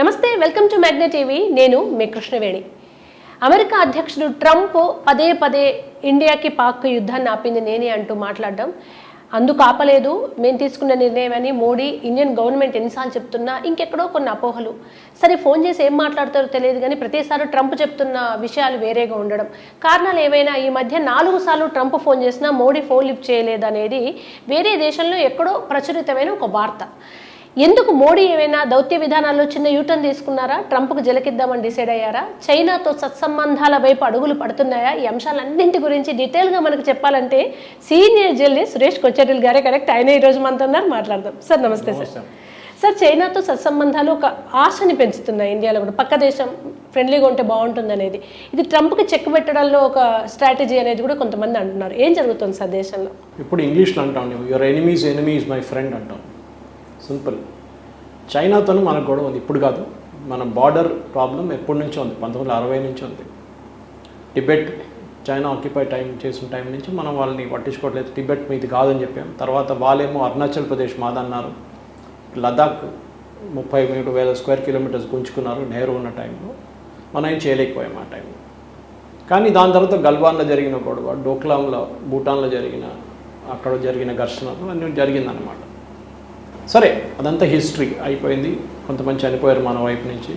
నమస్తే, welcome to magnet TV. నేను మీ కృష్ణవేణి. అమెరికా అధ్యక్షుడు ట్రంప్ పదే పదే ఇండియాకి పాక్ యుద్ధాన్ని ఆపింది నేనే అంటూ మాట్లాడడం, అందుకు ఆపలేదు మేము తీసుకున్న నిర్ణయం అని మోడీ ఇండియన్ గవర్నమెంట్ ఎన్నిసార్లు చెప్తున్నా ఇంకెక్కడో కొన్ని అపోహలు. సరే, ఫోన్ చేసి ఏం మాట్లాడతారో తెలియదు కానీ ప్రతిసారి ట్రంప్ చెప్తున్న విషయాలు వేరేగా ఉండడం కారణాలు ఏవైనా, ఈ మధ్య 4 సార్లు ట్రంప్ ఫోన్ చేసినా మోడీ ఫోన్ లిఫ్ట్ చేయలేదనేది వేరే దేశంలో ఎక్కడో ప్రచురితమైన ఒక వార్త. ఎందుకు మోడీ ఏమైనా దౌత్య విధానాల్లో చిన్న యూటర్న్ తీసుకున్నారా? ట్రంప్కు జలకిద్దామని డిసైడ్ అయ్యారా? చైనాతో సత్సంబంధాల వైపు అడుగులు పడుతున్నాయా? ఈ అంశాలన్నింటి గురించి డీటెయిల్గా మనకు చెప్పాలంటే సీనియర్ జర్నలిస్ట్ సురేష్ కొచ్చెటిల్ గారే కరెక్ట్. ఆయన ఈరోజు మనతో ఉన్నారు, మాట్లాడదాం. సార్ నమస్తే. సార్, చైనాతో సత్సంబంధాలు ఒక ఆశని పెంచుతున్నాయి ఇండియాలో కూడా. పక్క దేశం ఫ్రెండ్లీగా ఉంటే బాగుంటుంది అనేది, ఇది ట్రంప్కి చెక్ పెట్టడంలో ఒక స్ట్రాటజీ అనేది కూడా కొంతమంది అంటున్నారు. ఏం జరుగుతుంది సార్ దేశంలో? ఇప్పుడు ఇంగ్లీష్లో అంటాం, your enemies enemy is my friend అంటాం. సింపుల్. చైనాతో మనకు గొడవ ఉంది, ఇప్పుడు కాదు. మన బార్డర్ ప్రాబ్లం ఎప్పటి నుంచో ఉంది, 1960 నుంచి ఉంది. టిబెట్ చైనా ఆక్యుపై చేసిన టైం నుంచి మనం వాళ్ళని పట్టించుకోవట్లేదు. టిబెట్ మీది కాదని చెప్పాం. తర్వాత వాళ్ళేమో అరుణాచల్ ప్రదేశ్ మాదన్నారు. లదాఖ్ 33,000 స్క్వేర్ కిలోమీటర్స్ గుంజుకున్నారు నెహ్రూ ఉన్న టైంలో. మనం ఏం చేయలేకపోయాం ఆ టైంలో. కానీ దాని తర్వాత గల్వాన్లో జరిగిన గొడవ, డోక్లాంలో భూటాన్లో అక్కడ జరిగిన ఘర్షణలు అన్నీ జరిగిందన్నమాట. సరే, అదంతా హిస్టరీ అయిపోయింది. కొంతమంది చనిపోయారు మన వైపు నుంచి.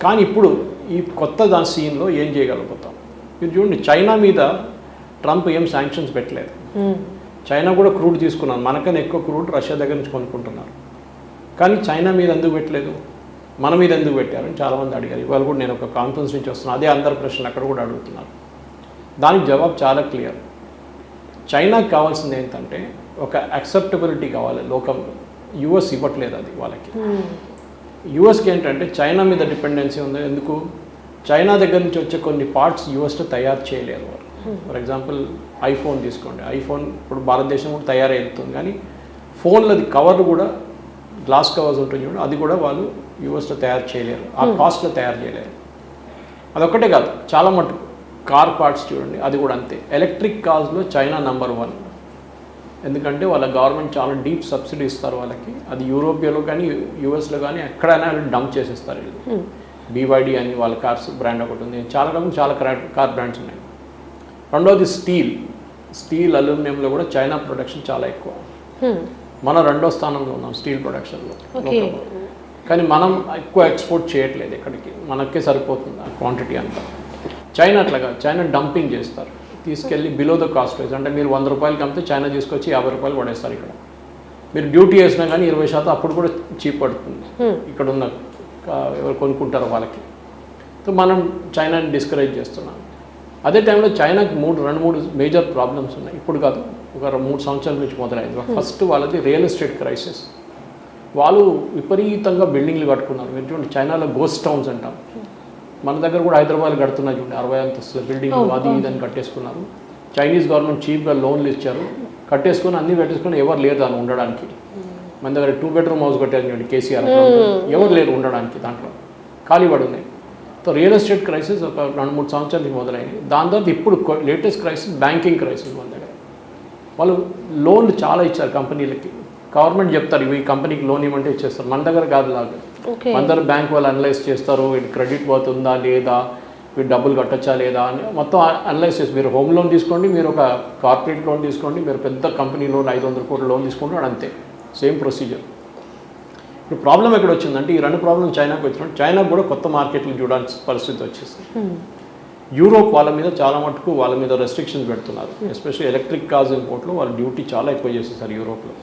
కానీ ఇప్పుడు ఈ కొత్త సీన్లో ఏం చేయగలుగుతాం? మీరు చూడండి, చైనా మీద ట్రంప్ ఏం శాంక్షన్స్ పెట్టలేదు. చైనా కూడా క్రూడ్ తీసుకున్నారు, మనకన్నా ఎక్కువ క్రూడ్ రష్యా దగ్గర నుంచి కొనుక్కుంటున్నారు. కానీ చైనా మీద ఎందుకు పెట్టలేదు, మన మీద ఎందుకు పెట్టారని చాలామంది అడిగారు. ఇవాళ కూడా నేను ఒక కాన్ఫరెన్స్ నుంచి వస్తున్నాను, అదే అందరి ప్రశ్నలు అక్కడ కూడా అడుగుతున్నారు. దానికి జవాబు చాలా క్లియర్. చైనాకి కావాల్సింది ఏంటంటే ఒక యాక్సెప్టబిలిటీ కావాలి లోకంలో. యుఎస్ ఇవ్వట్లేదు అది వాళ్ళకి. యుఎస్కి ఏంటంటే చైనా మీద డిపెండెన్సీ ఉంది. ఎందుకు? చైనా దగ్గర నుంచి వచ్చే కొన్ని పార్ట్స్ యుఎస్లో తయారు చేయలేరు వాళ్ళు. ఫర్ ఎగ్జాంపుల్ ఐఫోన్ తీసుకోండి. ఐఫోన్ ఇప్పుడు భారతదేశం కూడా తయారవుతుంది, కానీ ఫోన్లది కవర్ కూడా గ్లాస్ కవర్స్ ఉంటుంది చూడండి, అది కూడా వాళ్ళు యుఎస్లో తయారు చేయలేరు, ఆ కాస్ట్లో తయారు చేయలేరు. అదొక్కటే కాదు, చాలా మటుకు కార్ పార్ట్స్ చూడండి, అది కూడా అంతే. ఎలక్ట్రిక్ కార్స్లో చైనా నెంబర్ 1. ఎందుకంటే వాళ్ళ గవర్నమెంట్ చాలా డీప్ సబ్సిడీ ఇస్తారు వాళ్ళకి. అది యూరోపియాలో కానీ యూఎస్లో కానీ ఎక్కడైనా డంప్ చేసేస్తారు వీళ్ళు. బీవైడి అని వాళ్ళ కార్స్ బ్రాండ్ ఒకటి ఉంది. చాలా కార్ బ్రాండ్స్ ఉన్నాయి. రెండవది స్టీల్ అల్యూమినియంలో కూడా చైనా ప్రొడక్షన్ చాలా ఎక్కువ. మనం 2వ స్థానంలో ఉన్నాం స్టీల్ ప్రొడక్షన్లో. కానీ మనం ఎక్కువ ఎక్స్పోర్ట్ చేయట్లేదు ఎక్కడికి, మనకే సరిపోతుంది ఆ క్వాంటిటీ అంతా. చైనా అట్లాగా, చైనా డంపింగ్ చేస్తారు, తీసుకెళ్ళి బిలో ద కాస్ట్ ప్రైస్. అంటే మీరు 100 రూపాయలకి అమ్మితే చైనా తీసుకొచ్చి 50 రూపాయలు పడేస్తారు ఇక్కడ. మీరు డ్యూటీ వేసినా కానీ 20% అప్పుడు కూడా చీప్ పడుతుంది ఇక్కడ ఉన్న ఎవరు కొనుక్కుంటారో వాళ్ళకి. సో మనం చైనాని డిస్కరేజ్ చేస్తున్నాం. అదే టైంలో చైనాకి 2-3 మేజర్ ప్రాబ్లమ్స్ ఉన్నాయి. ఇప్పుడు కాదు, ఒక 3 సంవత్సరాల నుంచి మొదలైంది. ఫస్ట్ వాళ్ళది రియల్ ఎస్టేట్ క్రైసిస్. వాళ్ళు విపరీతంగా బిల్డింగ్లు కట్టుకున్నారు. మీరు చూడండి, చైనాలో గోస్ట్ టౌన్స్ అంటాం. మన దగ్గర కూడా హైదరాబాద్ కడుతున్నారు చూడండి, 60 అంతస్తుల బిల్డింగ్, అది ఇదని కట్టేసుకున్నారు. చైనీస్ గవర్నమెంట్ చీప్గా లోన్లు ఇచ్చారు, కట్టేసుకొని అన్నీ పెట్టేసుకొని ఎవరు లేరు దాన్ని ఉండడానికి. మన దగ్గర 2 బెడ్రూమ్ హౌస్ కట్టారు చూడండి కేసీఆర్, ఎవరు లేరు ఉండడానికి, దాంట్లో ఖాళీ పడి ఉన్నాయి. సో రియల్ ఎస్టేట్ క్రైసిస్ ఒక 2-3 సంవత్సరాల నుంచి మొదలైంది. దాని తర్వాత ఇప్పుడు లేటెస్ట్ క్రైసిస్ బ్యాంకింగ్ క్రైసిస్. మన దగ్గర వాళ్ళు లోన్లు చాలా ఇచ్చారు కంపెనీలకి. గవర్నమెంట్ చెప్తారు ఇవి కంపెనీకి లోన్ ఇవ్వమంటే ఇచ్చేస్తారు. మన దగ్గర కాదు లాగా. అందరూ బ్యాంక్ వాళ్ళు అనలైజ్ చేస్తారు, వీటి క్రెడిట్ పోతుందా లేదా, వీటి డబ్బులు కట్టచ్చా లేదా అని మొత్తం అనలైజ్ చేసి, మీరు హోమ్ లోన్ తీసుకోండి, మీరు ఒక కార్పొరేట్ లోన్ తీసుకోండి, మీరు పెద్ద కంపెనీ లోన్ 500 కోట్ల లోన్ తీసుకోండి, అంతే సేమ్ ప్రొసీజర్. ఇప్పుడు ప్రాబ్లం ఎక్కడ వచ్చిందంటే, ఈ 2 ప్రాబ్లం చైనాకు వచ్చినప్పుడు చైనాకు కూడా కొత్త మార్కెట్లు చూడాల్సిన పరిస్థితి వచ్చేసింది. యూరోప్ వాళ్ళ మీద చాలా మటుకు వాళ్ళ మీద రెస్ట్రిక్షన్స్ పెడుతున్నారు. ఎస్పెషల్లీ ఎలక్ట్రిక్ కార్స్ ఇంపోర్ట్లో వాళ్ళ డ్యూటీ చాలా ఎక్కువ చేసేసారు యూరోప్లో.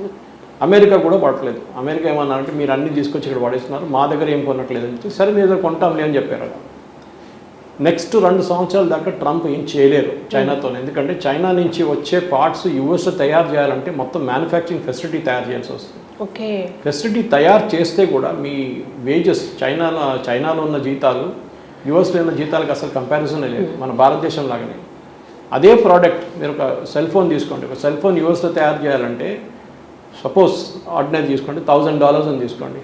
అమెరికా కూడా పడట్లేదు. అమెరికా ఏమన్నారంటే, మీరు అన్ని తీసుకొచ్చి ఇక్కడ పడేస్తున్నారు, మా దగ్గర ఏం కొనట్లేదు అని చెప్పి, సరే మీ దగ్గర కొంటాంలే అని చెప్పారు. నెక్స్ట్ 2 సంవత్సరాల దాకా ట్రంప్ ఏం చేయలేరు చైనాతో. ఎందుకంటే చైనా నుంచి వచ్చే పార్ట్స్ యూఎస్లో తయారు చేయాలంటే మొత్తం మ్యానుఫ్యాక్చరింగ్ ఫెసిలిటీ తయారు చేయాల్సి వస్తుంది. ఫెసిలిటీ తయారు చేస్తే కూడా మీ వేజెస్ చైనాలో ఉన్న జీతాలు యూఎస్లో ఉన్న జీతాలకు అసలు కంపారిజన్ లేదు, మన భారతదేశం లాగానే. అదే ప్రోడక్ట్ మీరు ఒక సెల్ ఫోన్ తీసుకోండి, ఒక సెల్ ఫోన్ యూఎస్లో తయారు చేయాలంటే సపోజ్ ఆర్డినరీ తీసుకోండి, $1,000 అని తీసుకోండి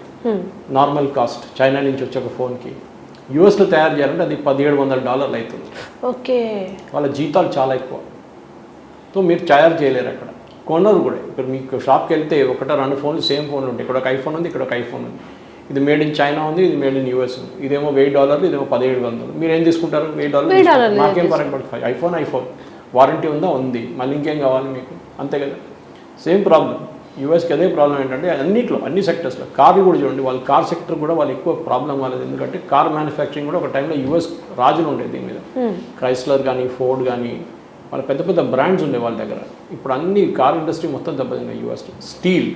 నార్మల్ కాస్ట్. చైనా నుంచి వచ్చే ఒక ఫోన్కి యూఎస్లో తయారు చేయాలంటే అది $1,700 అవుతుంది. వాళ్ళ జీతాలు చాలా ఎక్కువ. సో మీరు తయారు చేయలేరు అక్కడ. కొనరు కూడా. ఇప్పుడు మీకు షాప్కి వెళ్తే 1-2 ఫోన్లు సేమ్ ఫోన్లు ఉంటాయి. ఇక్కడ ఒక ఐఫోన్ ఉంది, ఇక్కడ ఒక ఐఫోన్ ఉంది. ఇది మేడ్ ఇన్ చైనా ఉంది, ఇది మేడ్ ఇన్ యూఎస్ ఉంది. ఇదేమో $1000, ఇదేమో 1700. మీరు ఏం తీసుకుంటారు? $1000. మాకేం పరంగా పడుతుంది. ఐఫోన్ వారంటీ ఉందా? ఉంది. మళ్ళీ ఇంకేం కావాలి మీకు? అంతే కదా. సేమ్ ప్రాబ్లం యూఎస్కి. అదే ప్రాబ్లం ఏంటంటే అన్నిట్లో, అన్ని సెక్టర్స్లో. కార్లు కూడా చూడండి, వాళ్ళ కార్ సెక్టర్ కూడా వాళ్ళు ఎక్కువ ప్రాబ్లం కాలేదు. ఎందుకంటే కార్ మ్యానుఫ్యాక్చరింగ్ కూడా ఒక టైంలో యూఎస్ రాజులు ఉండేది దీని మీద. క్రైస్లర్ కానీ, ఫోర్డ్ కానీ, వాళ్ళ పెద్ద పెద్ద బ్రాండ్స్ ఉండే వాళ్ళ దగ్గర. ఇప్పుడు అన్ని కార్ ఇండస్ట్రీ మొత్తం దెబ్బతిన్నాయి యూఎస్లో. స్టీల్,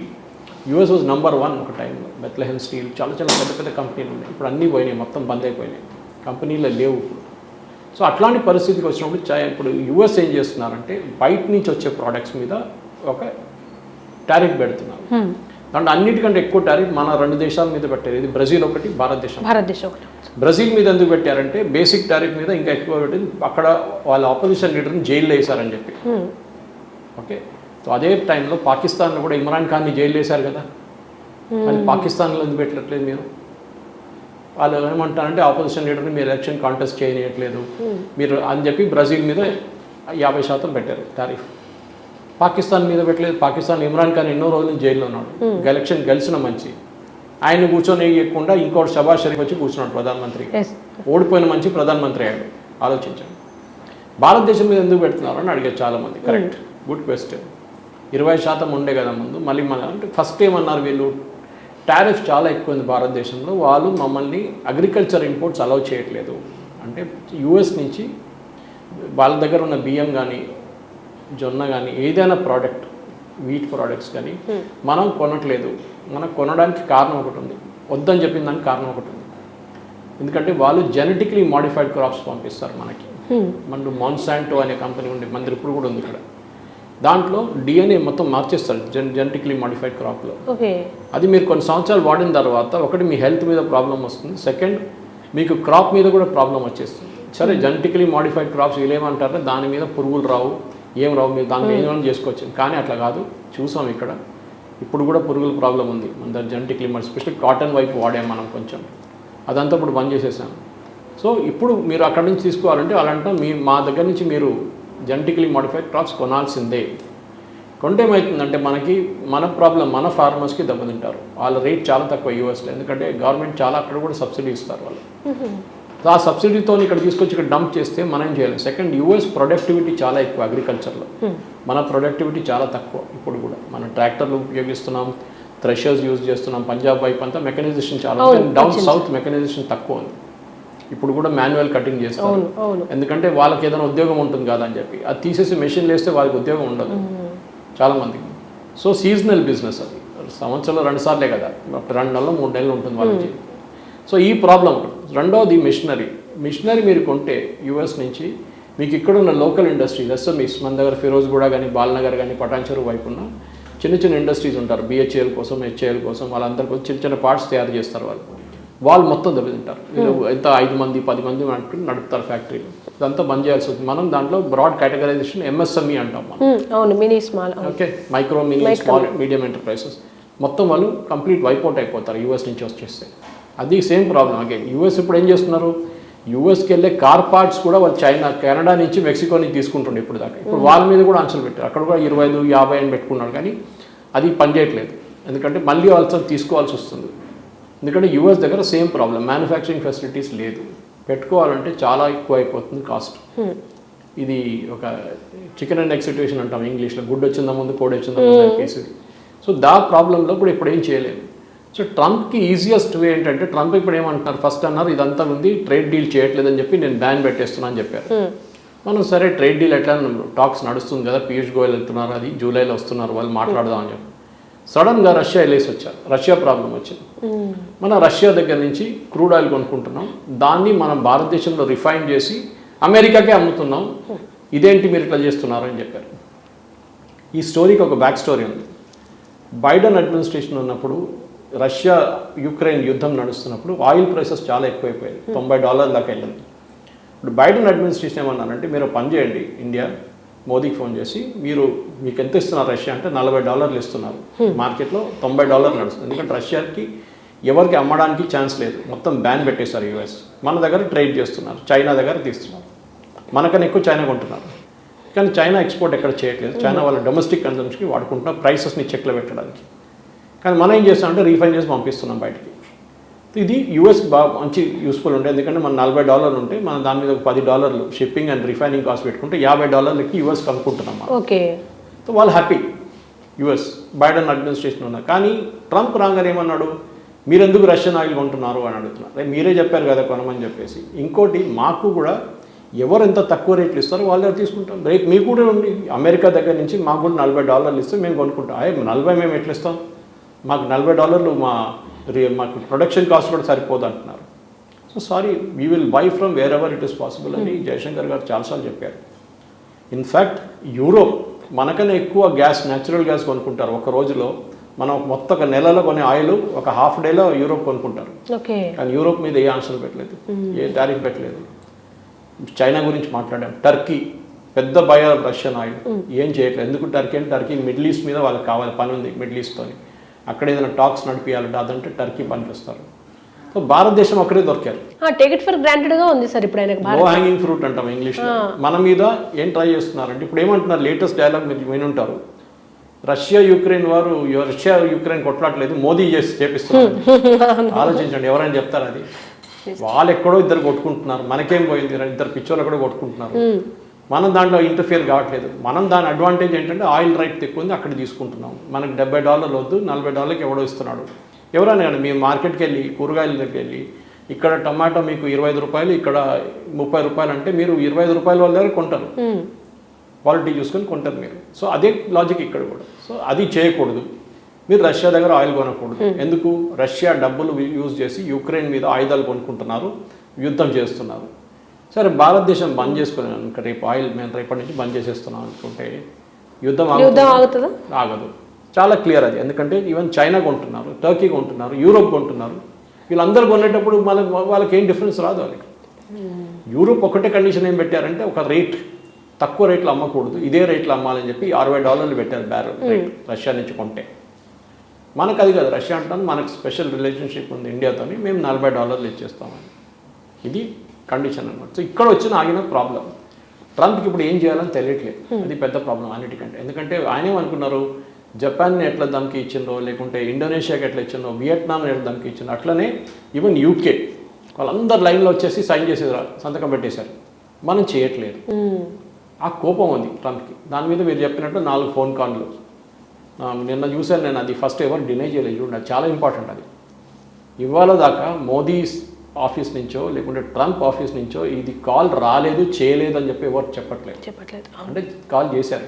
యూఎస్ వాజ్ నంబర్ 1 ఒక టైంలో. బెత్లెహెమ్ స్టీల్, చాలా చాలా పెద్ద పెద్ద కంపెనీలు ఉన్నాయి. ఇప్పుడు అన్నీ పోయినాయి, మొత్తం బంద్ అయిపోయినాయి, కంపెనీలు లేవు ఇప్పుడు. సో అట్లాంటి పరిస్థితికి వచ్చినప్పుడు ఇప్పుడు యూఎస్ ఏం చేస్తున్నారంటే బయట నుంచి వచ్చే ప్రోడక్ట్స్ మీద ఒక టారిఫ్ పెడుతున్నారు. దాంట్లో అన్నిటికంటే ఎక్కువ టారిఫ్ మన 2 దేశాల మీద పెట్టారు. ఇది బ్రెజిల్ ఒకటి, భారతదేశం ఒకటి. బ్రెజిల్ మీద ఎందుకు పెట్టారంటే బేసిక్ టారిఫ్ మీద ఇంకా ఎక్కువ పెట్టింది. అక్కడ వాళ్ళ ఆపోజిషన్ లీడర్ని జైల్లో వేశారని చెప్పి. ఓకే. సో అదే టైంలో పాకిస్తాన్లో కూడా ఇమ్రాన్ ఖాన్ని జైల్లో వేశారు కదా. మరి పాకిస్తాన్లో ఎందుకు పెట్టట్లేదు మీరు? వాళ్ళు ఏమంటారంటే ఆపోజిషన్ లీడర్ని మీరు ఎలక్షన్ కాంటెస్ట్ చేయనియట్లేదు మీరు అని చెప్పి బ్రెజిల్ మీద 50% పెట్టారు టారిఫ్. పాకిస్తాన్ మీద పెట్టలేదు. పాకిస్తాన్ ఇమ్రాన్ ఖాన్ ఎన్నో రోజులు జైల్లో ఉన్నాడు. ఎలక్షన్ గెలిచిన మంచి ఆయన కూర్చొనియకుండా ఇంకోటి షబాజ్ షరీఫ్ వచ్చి కూర్చున్నాడు ప్రధానమంత్రి. ఓడిపోయిన మంచి ప్రధానమంత్రి అయ్యాడు. ఆలోచించండి. భారతదేశం మీద ఎందుకు పెడుతున్నారు అని అడిగారు చాలామంది. Correct, good question. 20% ఉండే కదా ముందు. మళ్ళీ అంటే ఫస్ట్ ఏమన్నారు వీళ్ళు, టారిఫ్ చాలా ఎక్కువ ఉంది భారతదేశంలో, వాళ్ళు మమ్మల్ని అగ్రికల్చర్ ఇంపోర్ట్స్ అలౌ చేయట్లేదు. అంటే యూఎస్ నుంచి వాళ్ళ దగ్గర ఉన్న బియ్యం కానీ, జొన్న కానీ, ఏదైనా ప్రోడక్ట్, వీట్ ప్రోడక్ట్స్ కానీ మనం కొనట్లేదు. మనం కొనడానికి కారణం ఒకటి ఉంది, వద్దని చెప్పిన దానికి కారణం ఒకటి ఉంది. ఎందుకంటే వాళ్ళు జెనెటిక్లీ మాడిఫైడ్ క్రాప్స్ పంపిస్తారు మనకి. మన మాన్సాంటో అనే కంపెనీ ఉండే, మన ఇప్పుడు కూడా ఉంది ఇక్కడ. దాంట్లో డిఎన్ఏ మొత్తం మార్చేస్తారు జెనెటిక్లీ మాడిఫైడ్ క్రాప్లో. అది మీరు కొన్ని సంవత్సరాలు వాడిన తర్వాత ఒకటి మీ హెల్త్ మీద ప్రాబ్లం వస్తుంది, సెకండ్ మీకు క్రాప్ మీద కూడా ప్రాబ్లం వచ్చేస్తుంది. సరే జెనెటిక్లీ మాడిఫైడ్ క్రాప్స్ వీళ్ళేమంటారంటే దాని మీద పురుగులు రావు, ఏం రావు, మీరు దాన్ని ఏమైనా చేసుకోవచ్చు. కానీ అట్లా కాదు. చూసాం ఇక్కడ ఇప్పుడు కూడా పురుగుల ప్రాబ్లం ఉంది మన దగ్గర జెనెటిక్లీ మాడిఫైడ్, స్పెషల్లీ కాటన్ వైపు వాడాం మనం కొంచెం, అదంతా ఇప్పుడు బంద్ చేసేసాం. సో ఇప్పుడు మీరు అక్కడి నుంచి తీసుకోవాలంటే అలాంటి మా దగ్గర నుంచి మీరు జెనెటిక్లీ మాడిఫైడ్ క్రాప్స్ కొనాల్సిందే. కొంటే ఏమవుతుందంటే మన ప్రాబ్లం, మన ఫార్మర్స్కి దెబ్బతింటారు. వాళ్ళ రేట్ చాలా తక్కువ యూఎస్లో, ఎందుకంటే గవర్నమెంట్ చాలా అక్కడ కూడా సబ్సిడీ ఇస్తారు వాళ్ళు. ఆ సబ్సిడీతో ఇక్కడ తీసుకొచ్చి ఇక్కడ డంప్ చేస్తే మనం ఏం చేయాలి. సెకండ్, యూఎస్ ప్రొడక్టివిటీ చాలా ఎక్కువ అగ్రికల్చర్లో, మన ప్రొడక్టివిటీ చాలా తక్కువ. ఇప్పుడు కూడా మన ట్రాక్టర్లు ఉపయోగిస్తున్నాం, థ్రెషర్స్ యూజ్ చేస్తున్నాం. పంజాబ్ వైపు అంతా మెకనైజేషన్ చాలా, డౌన్ సౌత్ మెకనైజేషన్ తక్కువ ఉంది. ఇప్పుడు కూడా మాన్యువల్ కటింగ్ చేస్తారు, ఎందుకంటే వాళ్ళకి ఏదైనా ఉద్యోగం ఉంటుంది కదా అని చెప్పి. అది తీసేసి మెషిన్లు వేస్తే వాళ్ళకి ఉద్యోగం ఉండదు చాలామందికి. సో సీజనల్ బిజినెస్ అది, సంవత్సరంలో 2 సార్లే కదా, 2 నెలలు 3 నెలలు ఉంటుంది వాళ్ళకి. సో ఈ ప్రాబ్లం. రెండవది మిషనరీ మీరు కొంటే యూఎస్ నుంచి మీకు ఇక్కడ ఉన్న లోకల్ ఇండస్ట్రీస్, ఎస్ఎంఈస్, మన దగ్గర ఫిరోజ్గూడ కానీ, బాల్నగర్ కానీ, పటాన్చెరు వైపు ఉన్న చిన్న చిన్న ఇండస్ట్రీస్ ఉంటారు. బిహెచ్ఏఎల్ కోసం, హెచ్ఏఎల్ కోసం, వాళ్ళందరి కోసం చిన్న చిన్న పార్ట్స్ తయారు చేస్తారు. వాళ్ళు మొత్తం దెబ్బతింటారు. వీళ్ళు ఎంత 5 మంది 10 మంది నడుపుతారు ఫ్యాక్టరీలు. ఇదంతా బంద్ చేయాల్సి వస్తుంది. మనం దాంట్లో బ్రాడ్ కేటగరైజేషన్ ఎంఎస్ఎంఈ అంటాం మనం. Mini small, okay, micro, mini, small, medium enterprises మొత్తం వాళ్ళు కంప్లీట్ వైపౌట్ అయిపోతారు యూఎస్ నుంచి వచ్చేస్తే. అది సేమ్ ప్రాబ్లం అగైన్. యూఎస్ ఇప్పుడు ఏం చేస్తున్నారు, యూఎస్కి వెళ్ళే కార్ పార్ట్స్ కూడా వాళ్ళు చైనా, కెనడా నుంచి, మెక్సికో నుంచి తీసుకుంటుండే ఇప్పుడు దాకా. ఇప్పుడు వాళ్ళ మీద కూడా ఆంక్షలు పెట్టారు. అక్కడ కూడా 25, 50 అని పెట్టుకున్నాడు, కానీ అది పనిచేయట్లేదు. ఎందుకంటే మళ్ళీ వాళ్ళతో తీసుకోవాల్సి వస్తుంది. ఎందుకంటే యూఎస్ దగ్గర సేమ్ ప్రాబ్లం, మ్యానుఫ్యాక్చరింగ్ ఫెసిలిటీస్ లేదు. పెట్టుకోవాలంటే చాలా ఎక్కువ అయిపోతుంది కాస్ట్. ఇది ఒక చికెన్ అండ్ ఎగ్ సిట్యుయేషన్ అంటాం ఇంగ్లీష్లో. గుడ్ వచ్చిందా ముందు, కోడి వచ్చిందా ముందు కేసు. సో ప్రాబ్లంలో కూడా ఇప్పుడు ఏం చేయలేదు. సో ట్రంప్కి ఈజియెస్ట్ వే ఏంటంటే, ట్రంప్ ఇప్పుడు ఏమంటున్నారు, ఫస్ట్ అన్నారు ఇదంతా ఉంది, ట్రేడ్ డీల్ చేయట్లేదని చెప్పి నేను బ్యాన్ పెట్టేస్తున్నా అని చెప్పారు. మనం సరే ట్రేడ్ డీల్ ఎట్లా టాక్స్ నడుస్తుంది కదా, పీయూష్ గోయల్ వెళ్తున్నారు, అది జూలైలో వస్తున్నారు, వాళ్ళు మాట్లాడదామని చెప్పి సడన్గా రష్యా వెళ్ళేసి వచ్చారు. రష్యా ప్రాబ్లం వచ్చింది. మన రష్యా దగ్గర నుంచి క్రూడ్ ఆయిల్ కొనుక్కుంటున్నాం, దాన్ని మనం భారతదేశంలో రిఫైన్ చేసి అమెరికాకే అమ్ముతున్నాం, ఇదేంటి మీరు ఇట్లా చేస్తున్నారు అని చెప్పారు. ఈ స్టోరీకి ఒక బ్యాక్ స్టోరీ ఉంది. బైడెన్ అడ్మినిస్ట్రేషన్ ఉన్నప్పుడు రష్యా యుక్రెయిన్ యుద్ధం నడుస్తున్నప్పుడు ఆయిల్ ప్రైసెస్ చాలా ఎక్కువైపోయాయి, $90 దాకా వెళ్ళింది. ఇప్పుడు బైడెన్ అడ్మినిస్ట్రేషన్ ఏమన్నారంటే, మీరు పని చేయండి, ఇండియా మోదీకి ఫోన్ చేసి మీకు ఎంత ఇస్తున్నారు రష్యా అంటే $40 ఇస్తున్నారు. మార్కెట్లో $90 నడుస్తుంది. ఎందుకంటే రష్యాకి ఎవరికి అమ్మడానికి ఛాన్స్ లేదు, మొత్తం బ్యాన్ పెట్టేశారు యూఎస్. మన దగ్గర ట్రేడ్ చేస్తున్నారు, చైనా దగ్గర తీస్తున్నారు. మనకన్నా ఎక్కువ చైనా కొంటున్నారు, కానీ చైనా ఎక్స్పోర్ట్ ఎక్కడ చేయట్లేదు. చైనా వాళ్ళ డొమెస్టిక్ కన్సంప్షన్కి వాడుకుంటున్న ప్రైసెస్ని చెక్లో పెట్టడానికి. కానీ మనం ఏం చేస్తామంటే రీఫైన్ చేసి పంపిస్తున్నాం బయటికి. ఇది యూఎస్కి బాగా మంచి యూస్ఫుల్ ఉండే, ఎందుకంటే మన $40 ఉంటే మనం దాని మీద ఒక $10 షిప్పింగ్ అండ్ రిఫైనింగ్ కాస్ట్ పెట్టుకుంటే $50 యూఎస్ కనుక్కుంటున్నాం మనం. ఓకే. సో వాళ్ళు హ్యాపీ యూఎస్ బైడెన్ అడ్మినిస్ట్రేషన్ ఉన్నారు. కానీ ట్రంప్ రాగానే ఏమన్నాడు, మీరు ఎందుకు రష్యన్ ఆయిల్ కొంటున్నారు అని అడుగుతున్నారు. మీరే చెప్పారు కదా కొనమని చెప్పేసి. ఇంకోటి మాకు కూడా ఎవరు ఎంత తక్కువ రేట్లు ఇస్తారో వాళ్ళు తీసుకుంటాం. రేపు మీకు కూడా ఉంది, అమెరికా దగ్గర నుంచి మాకు కూడా $40 ఇస్తే మేము కొనుక్కుంటాం. 40 మేము ఎట్లా ఇస్తాం, మాకు $40 మాకు ప్రొడక్షన్ కాస్ట్ కూడా సరిపోదు అంటున్నారు. So sorry, we will buy from where ever it is possible అని జయశంకర్ గారు చాలాసార్లు చెప్పారు. ఇన్ఫ్యాక్ట్ యూరోప్ మనకన్నా ఎక్కువ గ్యాస్, న్యాచురల్ గ్యాస్ కొనుక్కుంటారు ఒక రోజులో. మనం మొత్తం ఒక నెలలో కొనే ఆయిల్ ఒక హాఫ్ డేలో యూరోప్ కొనుక్కుంటారు. కానీ యూరోప్ మీద ఏ ఆంక్షలు పెట్టలేదు, ఏ టారిఫ్ పెట్టలేదు. చైనా గురించి మాట్లాడాం. టర్కీ పెద్ద బయర్ రష్యన్ ఆయిల్ ఏం చేయట్లేదు. ఎందుకు టర్కీ అంటే టర్కీ మిడిల్ ఈస్ట్ మీద వాళ్ళకి కావాలి, పని ఉంది మిడిల్ ఈస్ట్తోని. అక్కడ ఏదైనా టాక్స్ నడిపించాలంటే అదంటే టర్కీ పనిపిస్తారు. సో భారతదేశం అక్కడే దొరికారు. టేక్ ఇట్ ఫర్ గ్రాంటెడ్ గా ఉంది సార్ ఇప్పుడు ఆయనకు. లో హ్యాంగింగ్ ఫ్రూట్ అంటాం ఇంగ్లీష్. మన మీద ఏం ట్రై చేస్తున్నారంటే ఇప్పుడు ఏమంటున్నారు, లేటెస్ట్ డైలాగ్ మీరు వినుంటారు, రష్యా యుక్రెయిన్ వారు, రష్యా యుక్రెయిన్ కొట్లాడలేదు, మోదీ చేపిస్తున్నారు. ఆలోచించండి, ఎవరైనా చెప్తారు అది? వాళ్ళు ఎక్కడో ఇద్దరు కొట్టుకుంటున్నారు, మనకేం పోయింది, ఇద్దరు పిచ్చోళ్ళు ఎక్కడో కొట్టుకుంటున్నారు. మనం దాంట్లో ఇంటర్ఫియర్ కావట్లేదు. మనం దాని అడ్వాంటేజ్ ఏంటంటే ఆయిల్ రైట్ ఎక్కువ ఉంది, అక్కడ తీసుకుంటున్నాం. మనకు $70 వద్దు, $40 ఎవడో ఇస్తున్నాడు. ఎవరైనా కానీ మీ మార్కెట్కి వెళ్ళి కూరగాయల దగ్గరికి వెళ్ళి ఇక్కడ టమాటో మీకు ₹25, ఇక్కడ ₹30 అంటే మీరు ₹25 వాళ్ళ దగ్గర కొంటారు, క్వాలిటీ చూసుకొని కొంటారు మీరు. సో అదే లాజిక్ ఇక్కడ కూడా. సో అది చేయకూడదు. మీరు రష్యా దగ్గర ఆయిల్ కొనకూడదు. ఎందుకు? రష్యా డబ్బులు యూజ్ చేసి యుక్రెయిన్ మీద ఆయుధాలు కొనుక్కుంటున్నారు, యుద్ధం చేస్తున్నారు. సరే భారతదేశం బంద్ చేసుకుని ఇంకా రేపు ఆయిల్ మేము రేపటి నుంచి బంద్ చేసేస్తున్నాం అనుకుంటే యుద్ధం ఆగుతుందా? ఆగదు. చాలా క్లియర్ అది. ఎందుకంటే ఈవెన్ చైనా కొంటున్నారు, టర్కీ కొంటున్నారు, యూరోప్ కొంటున్నారు. వీళ్ళందరూ కొనేటప్పుడు వాళ్ళకి ఏం డిఫరెన్స్ రాదు. వాళ్ళకి యూరోప్ ఒకటే కండిషన్ ఏం పెట్టారంటే ఒక రేట్, తక్కువ రేట్లు అమ్మకూడదు, ఇదే రేట్లు అమ్మాలని చెప్పి $60 పెట్టారు బ్యారెల్ రేట్ రష్యా నుంచి కొంటే. మనకు అది కాదు. రష్యా అంటాను మనకు స్పెషల్ రిలేషన్షిప్ ఉంది ఇండియాతో, మేము $40 ఇచ్చేస్తామని. ఇది కండిషన్ అనమాట. సో ఇక్కడ వచ్చిన ఆగిన ప్రాబ్లం. ట్రంప్కి ఇప్పుడు ఏం చేయాలని తెలియట్లేదు. అది పెద్ద ప్రాబ్లం అన్నిటికంటే. ఎందుకంటే ఆయనేమనుకున్నారు, జపాన్ని ఎట్లా దమ్కి ఇచ్చిందో, లేకుంటే ఇండోనేషియాకి ఎట్లా ఇచ్చిందో, వియట్నాంని ఎట్లా దమ్కి ఇచ్చిందో, అట్లనే ఈవెన్ యూకే వాళ్ళందరు లైన్లో వచ్చేసి సైన్ చేసేది, సంతకం పెట్టేశారు. మనం చేయట్లేదు. ఆ కోపం ఉంది ట్రంప్కి. దాని మీద మీరు చెప్పినట్టు 4 ఫోన్ కాల్లు నిన్న చూశాను నేను. అది ఫస్ట్ ఎవరు డినై చేయలేదు. చూడండి, అది చాలా ఇంపార్టెంట్. అది ఇవాళ దాకా మోదీ ఆఫీస్ నుంచో లేకుంటే ట్రంప్ ఆఫీస్ నుంచో ఇది కాల్ రాలేదు, చేయలేదు అని చెప్పి ఎవరు చెప్పట్లేదు. అంటే కాల్ చేశారు.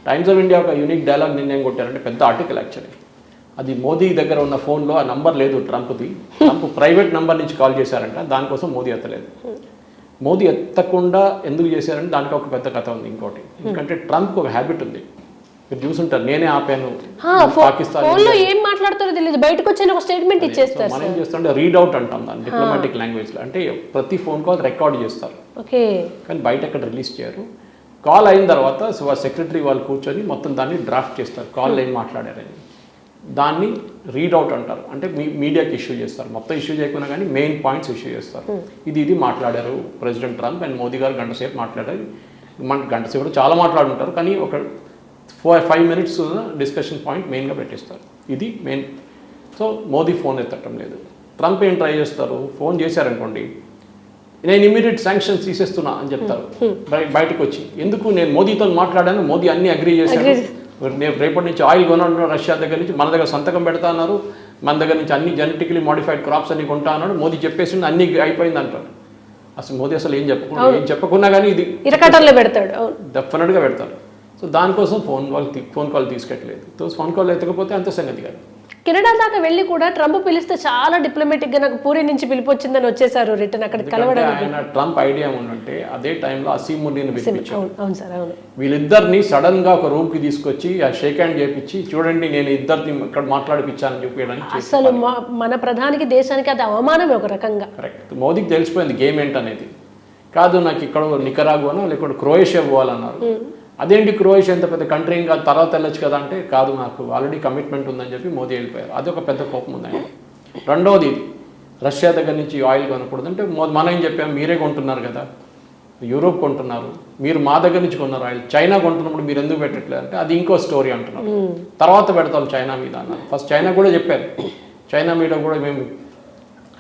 టైమ్స్ ఆఫ్ ఇండియా ఒక యూనిక్ డైలాగ్ నిన్న ఏం కొట్టారంటే, పెద్ద ఆర్టికల్ యాక్చువల్లీ. అది మోదీ దగ్గర ఉన్న ఫోన్లో ఆ నంబర్ లేదు ట్రంప్ది. ట్రంప్ ప్రైవేట్ నంబర్ నుంచి కాల్ చేశారంట, దానికోసం మోదీ ఎత్తలేదు. మోదీ ఎత్తకుండా ఎందుకు చేశారంటే దానికి ఒక పెద్ద కథ ఉంది. ఇంకోటి, ఎందుకంటే ట్రంప్ ఒక హ్యాబిట్ ఉంది, మీరు చూసుంటారు, నేనే ఆపాను పాకిస్తాన్ ఏం మాట్లాడుతారో తెలియదు, బయటకు వచ్చి ఒక స్టేట్మెంట్ ఇచ్చేస్తారు. మనం ఏం చేస్తుంటే రీడౌట్ అంటాం దాన్ని డిప్లొమాటిక్ లాంగ్వేజ్లో. అంటే ప్రతి ఫోన్ కాల్ రికార్డ్ చేస్తారు, కానీ బయట ఎక్కడ రిలీజ్ చేయరు. కాల్ అయిన తర్వాత సెక్రటరీ వాళ్ళు కూర్చొని మొత్తం దాన్ని డ్రాఫ్ట్ చేస్తారు, కాల్ ఏం మాట్లాడారని. దాన్ని రీడౌట్ అంటారు. అంటే మీడియాకి ఇష్యూ చేస్తారు, మొత్తం ఇష్యూ చేయకుండా కానీ మెయిన్ పాయింట్స్ ఇష్యూ చేస్తారు. ఇది మాట్లాడారు ప్రెసిడెంట్ ట్రంప్ అండ్ మోదీ గారు గంట సేపు మాట్లాడారు. గంట సేపు చాలా మాట్లాడుంటారు, కానీ ఒక 5 minutes డిస్కషన్ పాయింట్ మెయిన్గా పెట్టేస్తారు. ఇది మెయిన్. సో మోదీ ఫోన్ ఎత్తటం లేదు. ట్రంప్ ఏం ట్రై చేస్తారు, ఫోన్ చేశారనుకోండి, నేను ఇమీడియట్ శాంక్షన్స్ తీసేస్తున్నా అని చెప్తారు బయటకు వచ్చి. ఎందుకు? నేను మోదీతో మాట్లాడాను, మోదీ అన్ని అగ్రీ చేశారు, నేను రేపటి నుంచి ఆయిల్ కొనాలన్నారు రష్యా దగ్గర నుంచి, మన దగ్గర సంతకం పెడతా అన్నారు, మన దగ్గర నుంచి అన్ని జెనెటికలీ మోడిఫైడ్ క్రాప్స్ అన్ని కొంటా అన్నాడు. మోదీ చెప్పేసి అన్ని అయిపోయింది అంటారు. అసలు మోదీ అసలు ఏం చెప్పకున్నా కానీ ఇది పెడతాడు, డెఫినెట్గా పెడతాడు. సో దానికోసం ఫోన్ కాల్ తీసుకెట్టలేదు. ఫోన్ కాల్ ఎత్తకపోతే అంత సంగతి కాదు. కెనడా దాకా వెళ్ళి కూడా ట్రంప్ పిలిస్తే చాలా డిప్లొమాటిక్ గా నాకు పూరి నుంచి పిలిపొచ్చిందని వచ్చేసారు రిటర్న్ అక్కడికి కలవడానికి. ఆయన ట్రంప్ ఐడియా ఉందంటే అదే టైంలో అసీమ్ మునీని పిలిపించారు. వీళ్ళిద్దరిని సడన్ గా ఒక రూమ్ కి తీసుకొచ్చి ఆ షేక్ హ్యాండ్ చేపించి, చూడండి నేను ఇద్దరిని ఇక్కడ మాట్లాడిపించానని చెప్పడానికి. అసలు మన ప్రధానికి దేశానికి అది అవమానమే ఒక రకంగా. కరెక్ట్. మోదీకి తెలిసిపోయింది గేమ్ ఏంటనేది. కాదు, నాకు ఇక్కడ నికరాగువానో లేకుంటే క్రొయేషియా పోవాలన్నారు. అదేంటి క్రొయేషియా ఎంత పెద్ద కంట్రీ, ఇంకా తర్వాత వెళ్ళొచ్చు కదా అంటే, కాదు నాకు ఆల్రెడీ కమిట్మెంట్ ఉందని చెప్పి మోదీ వెళ్ళిపోయారు. అది ఒక పెద్ద కోపం ఉంది ఆయన. రెండవది, రష్యా దగ్గర నుంచి ఆయిల్ కొనకూడదు అంటే మనం ఏం చెప్పాము, మీరే కొంటున్నారు కదా, యూరోప్ కొంటున్నారు, మీరు మా దగ్గర నుంచి కొన్నారు ఆయిల్, చైనా కొంటున్నప్పుడు మీరు ఎందుకు పెట్టట్లేదు అంటే అది ఇంకో స్టోరీ అంటున్నారు. తర్వాత పెడతాం చైనా మీద అన్నారు. ఫస్ట్ చైనా కూడా చెప్పారు, చైనా మీద కూడా మేము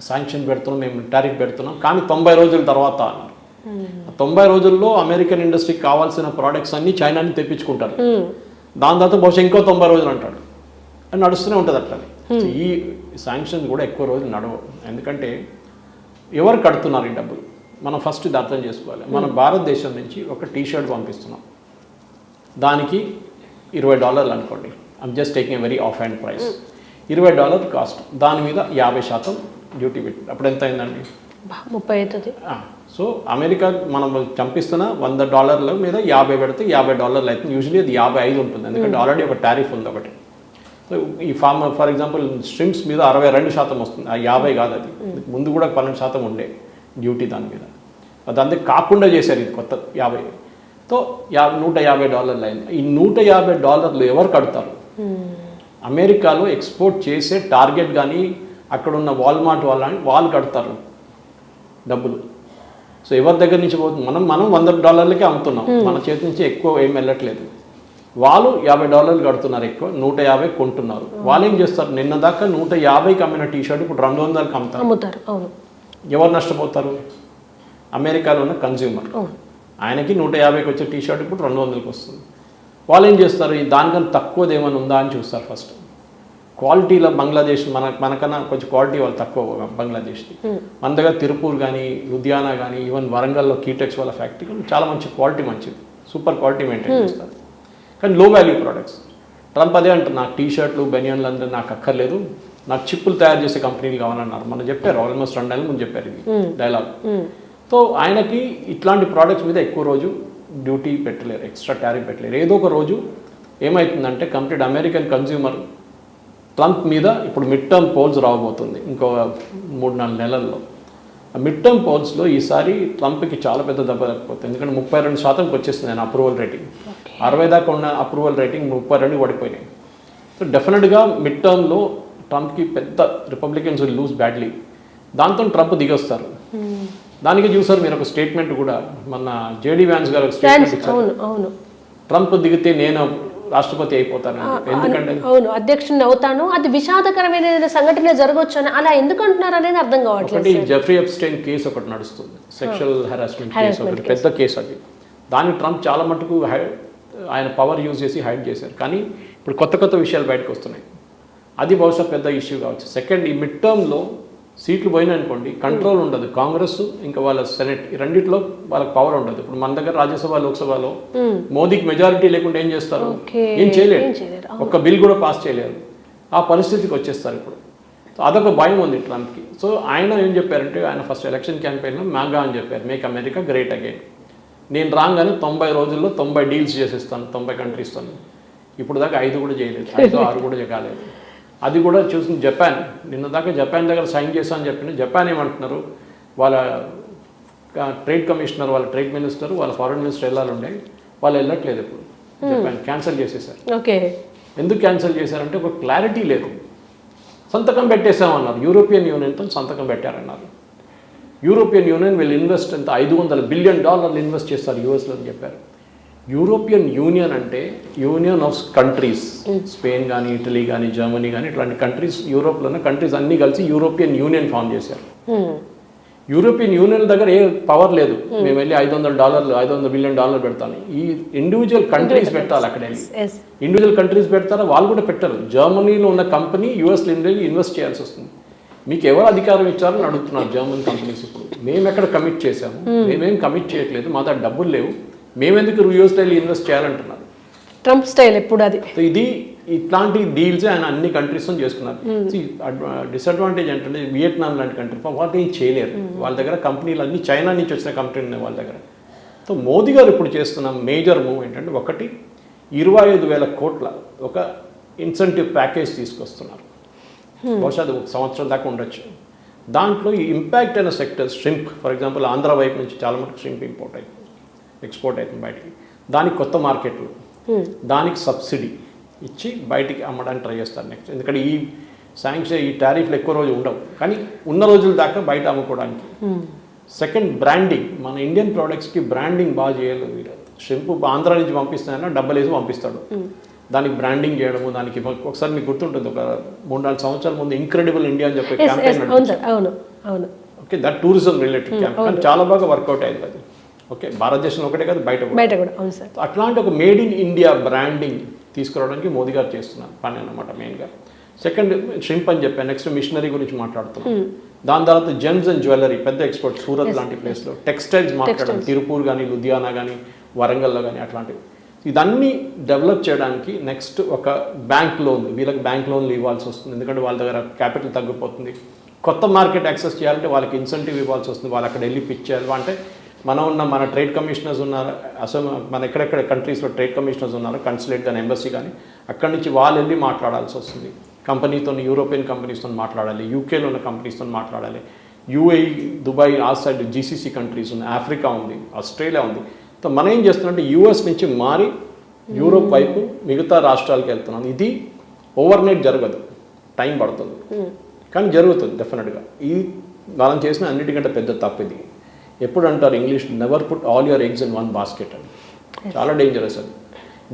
శాంక్షన్ పెడుతున్నాం, మేము టారిఫ్ పెడుతున్నాం, కానీ 90 రోజుల తర్వాత అన్నారు. 90 రోజుల్లో అమెరికన్ ఇండస్ట్రీకి కావాల్సిన ప్రోడక్ట్స్ అన్ని చైనాని తెప్పించుకుంటారు. దాని తర్వాత బహుశా ఇంకో 90 రోజులు అంటాడు, అని నడుస్తూనే ఉంటుంది అట్లా. ఈ శాంక్షన్స్ కూడా ఎక్కువ రోజులు నడవవు. ఎందుకంటే ఎవరు కడుతున్నారు ఈ డబ్బులు, మనం ఫస్ట్ ఇది అర్థం చేసుకోవాలి. మన భారతదేశం నుంచి ఒక టీషర్ట్ పంపిస్తున్నాం, దానికి $20 అనుకోండి, I'm just taking a very of hand price. $20 cost, దాని మీద 50% డ్యూటీ పెట్టి, అప్పుడు ఎంత అయిందండి? 30 అవుతుంది. సో అమెరికా మనం చంపిస్తున్న $100 మీద 50 పెడితే $50 అవుతుంది. యూజువలీ అది 55 ఉంటుంది, ఎందుకంటే ఆల్రెడీ ఒక టారిఫ్ ఉంది ఒకటి. సో ఈ ఫర్ ఎగ్జాంపుల్ స్ట్రిమ్స్ మీద 62% వస్తుంది, ఆ 50 కాదు, అది ముందు కూడా 12% ఉండే డ్యూటీ దాని మీద. అది అందుకే కాకుండా చేశారు ఇది కొత్త 50. సో $150 అయింది. ఈ $150 ఎవరు కడతారు? అమెరికాలో ఎక్స్పోర్ట్ చేసే టార్గెట్ కానీ అక్కడ ఉన్న వాల్మార్ట్ వాళ్ళు కడతారు డబ్బులు. సో ఎవరి దగ్గర నుంచి పోతుంది? మనం $100కే అమ్ముతున్నాం, మన చేతి నుంచి ఎక్కువ ఏం వెళ్ళట్లేదు. వాళ్ళు $50 కడుతున్నారు, ఎక్కువ 150 కొంటున్నారు. వాళ్ళు ఏం చేస్తారు? నిన్న దాకా 150కి అమ్మిన టీషర్ట్ ఇప్పుడు 200కి అమ్ముతారు. ఎవరు నష్టపోతారు? అమెరికాలో ఉన్న కన్జ్యూమర్. ఆయనకి 150కి వచ్చే టీషర్ట్ ఇప్పుడు 200కి వస్తుంది. వాళ్ళు ఏం చేస్తారు? దానికన్నా తక్కువది ఏమైనా ఉందా అని చూస్తారు ఫస్ట్. క్వాలిటీలో బంగ్లాదేశ్ మనకన్నా కొంచెం క్వాలిటీ వాళ్ళు తక్కువ బంగ్లాదేశ్ది. మన దగ్గర తిరుపూర్ కానీ, లుధియానా కానీ, ఈవెన్ వరంగల్లో కీటెక్స్ వాళ్ళ ఫ్యాక్టరీ చాలా మంచి క్వాలిటీ, మంచిది, సూపర్ క్వాలిటీ మెయింటైన్ చేస్తారు. కానీ లో వాల్యూ ప్రోడక్ట్స్. ట్రంప్ అదే అంటారు, నాకు టీషర్ట్లు బెనియన్లు అందరూ నాకు అక్కర్లేదు, నాకు చిప్పులు తయారు చేసే కంపెనీలు కావాలన్నారు. మనం చెప్పారు, ఆల్మోస్ట్ 2 నెలల ముందు చెప్పారు ఇది డైలాగ్. సో ఆయనకి ఇట్లాంటి ప్రోడక్ట్స్ మీద ఎక్కువ రోజు డ్యూటీ పెట్టలేరు, ఎక్స్ట్రా టారిఫ్ పెట్టలేరు. ఏదో ఒక రోజు ఏమవుతుందంటే కంప్లీట్ అమెరికన్ కన్జ్యూమర్ ట్రంప్ మీద ఇప్పుడు మిడ్ టర్మ్ పోల్స్ రాబోతుంది ఇంకో 3-4 నెలల్లో. ఆ మిడ్ టర్మ్ పోల్స్లో ఈసారి ట్రంప్కి చాలా పెద్ద దెబ్బ తగ్గిపోతుంది. ఎందుకంటే 32%కి వచ్చేస్తుంది ఆయన అప్రూవల్ రేటింగ్. 60 దాకా ఉన్న అప్రూవల్ రేటింగ్ 32 పడిపోయినాయి. సో డెఫినెట్గా మిడ్ టర్మ్లో ట్రంప్కి పెద్ద రిపబ్లికన్స్ విల్ లూజ్ బ్యాడ్లీ. దాంతో ట్రంప్ దిగొస్తారు. దానికి చూసారు మీరు ఒక స్టేట్మెంట్ కూడా, మన జేడీ వ్యాన్స్ గారు స్టేట్మెంట్ ఇచ్చారు, ట్రంప్ దిగితే నేను రాష్ట్రపతి అయిపోతాను. ఎందుకంటే అవును, అధ్యక్షుడిని అవుతాను, అది విషాదకరమైన సంఘటన జరగవచ్చు అని అలా ఎందుకు అంటున్నారు అనేది అర్థం కావట్లేదు. జెఫ్రీ ఎప్స్టైన్ కేసు ఒకటి నడుస్తుంది, సెక్షువల్ హెరాస్మెంట్ కేసు ఒకటి, పెద్ద కేసు అది. దాన్ని ట్రంప్ చాలా మటుకు ఆయన పవర్ యూజ్ చేసి హైడ్ చేశారు. కానీ ఇప్పుడు కొత్త విషయాలు బయటకు వస్తున్నాయి, అది బహుశా పెద్ద ఇష్యూ కావచ్చు. సెకండ్, ఈ మిడ్ టర్మ్లో సీట్లు పోయినాయనుకోండి, కంట్రోల్ ఉండదు. కాంగ్రెస్ ఇంకా వాళ్ళ సెనెట్, ఈ రెండిట్లో వాళ్ళకి పవర్ ఉండదు. ఇప్పుడు మన దగ్గర రాజ్యసభ, లోక్సభలో మోదీకి మెజారిటీ లేకుండా ఏం చేస్తారు? ఏం చేయలేరు, ఒక్క బిల్ కూడా పాస్ చేయలేరు. ఆ పరిస్థితికి వచ్చేస్తారు ఇప్పుడు. సో అదొక భయం ఉంది ట్రంప్కి. సో ఆయన ఏం చెప్పారంటే, ఆయన ఫస్ట్ ఎలక్షన్ క్యాంపెయిన్లో మ్యాగా అని చెప్పారు, మేక్ అమెరికా గ్రేట్ అగైన్. నేను రాగానే 90 రోజుల్లో 90 డీల్స్ చేసేస్తాను 90 కంట్రీస్తో. ఇప్పుడు దాకా 5 కూడా చేయలేదు, 5-6 కూడా కాలేదు. అది కూడా చూసిన జపాన్, నిన్న దాకా జపాన్ దగ్గర సైన్ చేశాను అని చెప్పిన జపాన్ ఏమంటున్నారు, వాళ్ళ ట్రేడ్ కమిషనర్, వాళ్ళ ట్రేడ్ మినిస్టర్, వాళ్ళ ఫారెన్ మినిస్టర్ వెళ్ళాలండే, వాళ్ళు వెళ్ళట్లేదు ఇప్పుడు. జపాన్ క్యాన్సిల్ చేసేసారు. ఎందుకు క్యాన్సిల్ చేశారంటే ఒక క్లారిటీ లేదు. సంతకం పెట్టేసామన్నారు, యూరోపియన్ యూనియన్తో సంతకం పెట్టారన్నారు. యూరోపియన్ యూనియన్ వీళ్ళు ఇన్వెస్ట్ ఎంత $500 బిలియన్ ఇన్వెస్ట్ చేస్తారు యూఎస్లో అని చెప్పారు. యూరోపియన్ యూనియన్ అంటే యూనియన్ ఆఫ్ కంట్రీస్, స్పెయిన్ కానీ, ఇటలీ కానీ, జర్మనీ కానీ, ఇట్లాంటి కంట్రీస్, యూరోప్లో ఉన్న కంట్రీస్ అన్నీ కలిసి యూరోపియన్ యూనియన్ ఫామ్ చేశారు. యూరోపియన్ యూనియన్ దగ్గర ఏ పవర్ లేదు, మేము వెళ్ళి $500 బిలియన్ పెడతాను. ఈ ఇండివిజువల్ కంట్రీస్ పెట్టాలి. అక్కడ ఇండివిజువల్ కంట్రీస్ పెడతారా? వాళ్ళు కూడా పెట్టరు. జర్మనీలో ఉన్న కంపెనీ యూఎస్లో ఇన్వెస్ట్ చేయాల్సి వస్తుంది. మీకు ఎవరు అధికారం ఇచ్చారని అడుగుతున్నారు జర్మన్ కంపెనీస్. ఇప్పుడు మేము ఎక్కడ కమిట్ చేశాము? మేమేం కమిట్ చేయట్లేదు, మా దగ్గర డబ్బులు లేవు, మేమెందుకు యూఎస్లో ఇన్వెస్ట్ చేయాలంటున్నారు. ట్రంప్ స్టైల్ ఎప్పుడు అది. ఇది ఇట్లాంటి డీల్స్ ఆయన అన్ని కంట్రీస్తో చేసుకున్నారు. డిసడ్వాంటేజ్ ఏంటంటే వియట్నాం లాంటి కంట్రీ వాళ్ళు ఏం చేయలేరు, వాళ్ళ దగ్గర కంపెనీలు అన్ని చైనా నుంచి వచ్చిన కంపెనీలు ఉన్నాయి వాళ్ళ దగ్గర. సో మోదీ గారు ఇప్పుడు చేస్తున్న మేజర్ మూవ్ ఏంటంటే, ఒకటి 25,000 కోట్ల ఒక ఇన్సెంటివ్ ప్యాకేజ్ తీసుకొస్తున్నారు. బహుశా అది 1 సంవత్సరం దాకా ఉండొచ్చు. దాంట్లో ఈ ఇంపాక్ట్ అయిన sectors, shrimp for example, Andhra వైపు నుంచి చాలా మటుకు షింప్ ఎక్స్పోర్ట్ అవుతుంది బయటికి. దానికి కొత్త మార్కెట్లు, దానికి సబ్సిడీ ఇచ్చి బయటికి అమ్మడానికి ట్రై చేస్తారు నెక్స్ట్. ఎందుకంటే ఈ శాంక్షన్, ఈ టారిఫ్లు ఎక్కువ రోజు ఉండవు, కానీ ఉన్న రోజుల దాకా బయట అమ్ముకోవడానికి. Second, branding. మన ఇండియన్ ప్రోడక్ట్స్కి బ్రాండింగ్ బాగా చేయలేదు. షింపు ఆంధ్ర నుంచి పంపిస్తానన్నా డబ్బులు వేసి పంపిస్తాడు, దానికి బ్రాండింగ్ చేయడము, దానికి ఒకసారి మీకు గుర్తుంటుంది ఒక 3-4 సంవత్సరాల ముందు ఇంక్రెడిబుల్ ఇండియా అని చెప్పి క్యాంపెయిన్ అవును సార్, అవును అవును. Okay, that tourism related campaign చాలా బాగా వర్కౌట్ అయింది అది. ఓకే, భారతదేశంలో ఒకటే కాదు బయట కూడా. అవును సార్. అట్లాంటి ఒక మేడ్ ఇన్ ఇండియా బ్రాండింగ్ తీసుకురావడానికి మోదీ గారు చేస్తున్నారు పని అన్నమాట మెయిన్గా. సెకండ్ షింప్ అని చెప్పాను, నెక్స్ట్ మిషనరీ గురించి మాట్లాడుతున్నాం. దాని తర్వాత జెమ్స్ అండ్ జ్యువెలరీ పెద్ద ఎక్స్పోర్ట్, సూరత్ లాంటి ప్లేస్లో టెక్స్టైల్స్ మాట్లాడాలి, తిరుపూర్ కానీ లుధియానా కానీ వరంగల్లో కానీ అట్లాంటివి. ఇదన్నీ డెవలప్ చేయడానికి నెక్స్ట్ ఒక బ్యాంక్ లోన్, వీళ్ళకి బ్యాంక్ లోన్లు ఇవ్వాల్సి వస్తుంది, ఎందుకంటే వాళ్ళ దగ్గర క్యాపిటల్ తగ్గిపోతుంది. కొత్త మార్కెట్ యాక్సెస్ చేయాలంటే వాళ్ళకి ఇన్సెంటివ్ ఇవ్వాల్సి వస్తుంది, వాళ్ళు అక్కడ వెళ్ళి పిచ్ చేయాలి. అంటే మన ట్రేడ్ కమిషనర్స్ ఉన్నారు, అసలు మన ఎక్కడెక్కడ కంట్రీస్లో ట్రేడ్ కమిషనర్స్ ఉన్నారు, కన్సులేట్ కానీ ఎంబసీ కానీ, అక్కడి నుంచి వాళ్ళు వెళ్ళి మాట్లాడాల్సి వస్తుంది. కంపెనీతో, యూరోపియన్ కంపెనీస్తో మాట్లాడాలి, యూకేలో ఉన్న కంపెనీస్తో మాట్లాడాలి, యూఏఈ, దుబాయ్ ఆ సైడ్ జీసీసీ కంట్రీస్ ఉన్నాయి, ఆఫ్రికా ఉంది, ఆస్ట్రేలియా ఉంది. సో మనం ఏం చేస్తున్నామంటే యూఎస్ నుంచి మారి యూరోప్ వైపు మిగతా రాష్ట్రాలకు వెళ్తున్నాం. ఇది ఓవర్ నైట్ జరగదు, టైం పడుతుంది, కానీ జరుగుతుంది డెఫినెట్గా. ఈ మనం చేసిన అన్నిటికంటే పెద్ద తప్పు ఇది. ఎప్పుడు అంటారు English, never put all your eggs in one basket అని. చాలా డేంజరస్ అది.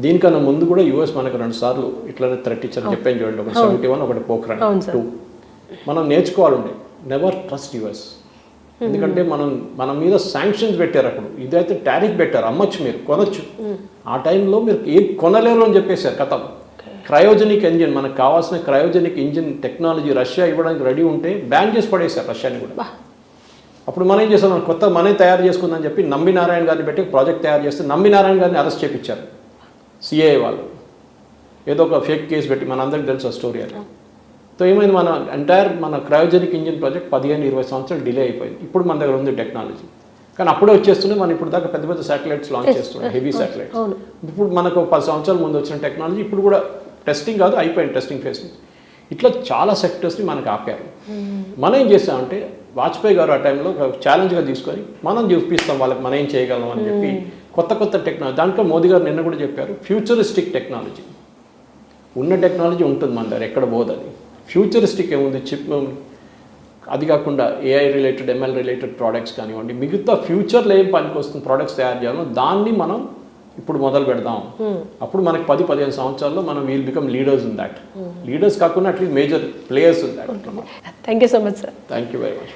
దీనికన్నా ముందు కూడా యూఎస్ మనకు 2 సార్లు ఇట్లనే థ్రెట్ ఇచ్చారు, చెప్పాను చూడండి, ఒకటి 71, ఒకటి పోఖ్రాన్ 2. మనం నేర్చుకోవాలండి, నెవర్ ట్రస్ట్ యుఎస్. ఎందుకంటే మన మీద శాంక్షన్స్ పెట్టారు అప్పుడు, ఇదైతే టారిఫ్ పెట్టారు, అమ్మచ్చు మీరు, కొనొచ్చు. ఆ టైంలో మీరు ఏం కొనలేరు అని చెప్పేశారు. కథ క్రయోజనిక్ ఇంజిన్, మనకు కావాల్సిన క్రయోజనిక్ ఇంజిన్ టెక్నాలజీ రష్యా ఇవ్వడానికి రెడీ ఉంటే బ్యాన్ చేసి పడేశారు రష్యాని కూడా. అప్పుడు మనం ఏం చేస్తాం, కొత్త మనీ తయారు చేసుకుందని చెప్పి నంబి నారాయణ గారిని పెట్టి ప్రాజెక్ట్ తయారు చేస్తే నంబి నారాయణ గారిని అరెస్ట్ చేయించారు సిఐఏ వాళ్ళు, ఏదో ఒక ఫేక్ కేసు పెట్టి. మన అందరికి తెలుసు ఆ స్టోరీ అది. సో ఏమైంది, మన క్రయోజనిక్ ఇంజిన్ ప్రాజెక్ట్ 15-20 సంవత్సరాలు డిలే అయిపోయింది. ఇప్పుడు మన దగ్గర ఉంది టెక్నాలజీ, కానీ అప్పుడే వచ్చేస్తున్నాయి. మనం ఇప్పుడు దాకా పెద్ద పెద్ద శాటిలైట్స్ లాంచ్ చేస్తున్నాం, హెవీ శాటిలైట్స్. ఇప్పుడు మనకు 10 సంవత్సరాల ముందు వచ్చిన టెక్నాలజీ ఇప్పుడు కూడా టెస్టింగ్ కాదు, అయిపోయింది టెస్టింగ్ ఫేస్. ఇట్లా చాలా సెక్టర్స్ని మనకు ఆపారు. మనం ఏం చేస్తామంటే వాజ్పేయి గారు ఆ టైంలో ఒక ఛాలెంజ్గా తీసుకొని మనం చూపిస్తాం వాళ్ళకి మనం ఏం చేయగలం అని చెప్పి కొత్త టెక్నాలజీ. దాంట్లో మోదీ గారు నిన్న కూడా చెప్పారు, ఫ్యూచరిస్టిక్ టెక్నాలజీ. ఉన్న టెక్నాలజీ ఉంటుంది మన దగ్గర, ఎక్కడ పోదని. ఫ్యూచరిస్టిక్ ఏముంది, చిప్ అది కాకుండా AI related, ML related products కానివ్వండి, మిగతా ఫ్యూచర్లో ఏం పనికి వస్తుంది ప్రోడక్ట్స్ తయారు చేయాలో దాన్ని మనం ఇప్పుడు మొదలు పెడదాం. అప్పుడు మనకి 10-15 సంవత్సరాల్లో మనం we'll become leaders in that. Leaders కాకుండా at least major players in that. Thank you so much sir. Thank you very much.